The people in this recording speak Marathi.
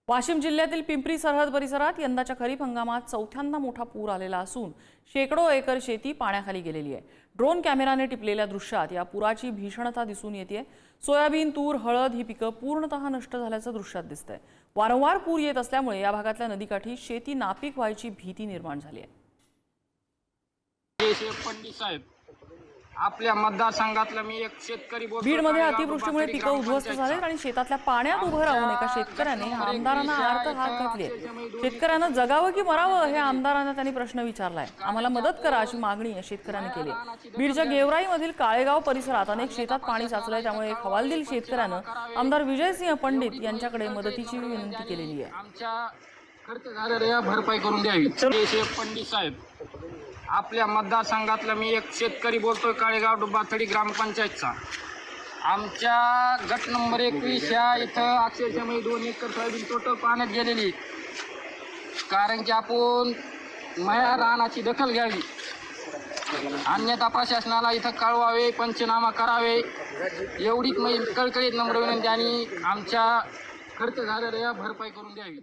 वाशिम जिल्ह्यातील पिंपरी सरहद परिसरात यंदाच्या खरीप हंगामात चौथ्यांदा मोठा पूर आलेला असून शेकडो एकर शेती पाण्याखाली गेलेली आहे। ड्रोन कॅमेराने टिपलेल्या दृश्यात या पुराची भीषणता दिसून येते। सोयाबीन, तूर, हळद ही पिकं पूर्णतः नष्ट झाल्याचं दृश्यात दिसतंय। वारंवार पूर येत असल्यामुळे या भागातल्या नदीकाठी शेती नापीक व्हायची भीती निर्माण झाली आहे। पंडित साहेब, आपल्या मतदारसंघातला मी एक शेतकरी बीडमध्ये अतिवृष्टीमुळे पिकं उद्ध्वस्त झाले आणि शेतातल्या पाण्यात उभं राहून एका शेतकऱ्याने आमदारांना आर्त हाक घातली। शेतकऱ्यांना जगावं की मरावं हे आमदारांना त्यांनी प्रश्न विचारलाय। आम्हाला मदत करा अशी मागणी या शेतकऱ्याने केली। बीडच्या गेवराईमधील काळेगाव परिसरात अनेक शेतात पाणी साचलंय, त्यामुळे एक हवालदिल शेतकऱ्यानं आमदार विजयसिंह पंडित यांच्याकडे मदतीची विनंती केलेली आहे। आमच्या खर्च झालेल्या भरपाई करून द्यावी। पंडित साहेब, आपल्या मतदारसंघातला मी एक शेतकरी बोलतोय, काळेगाव डुब्बाथडी ग्रामपंचायतचा। आमच्या गट नंबर 21 या इथं अक्षरशः 2 एकर सोयाबीन टोटल पाण्यात गेलेली, कारण की आपण माया रानाची दखल घ्यावी, अन्यथा प्रशासनाला इथं कळवावे, पंचनामा करावे, एवढीच मी कळकळीत नम्र विनंती आणि आमच्या खर्च झालेल्या भरपाई करून द्यावी।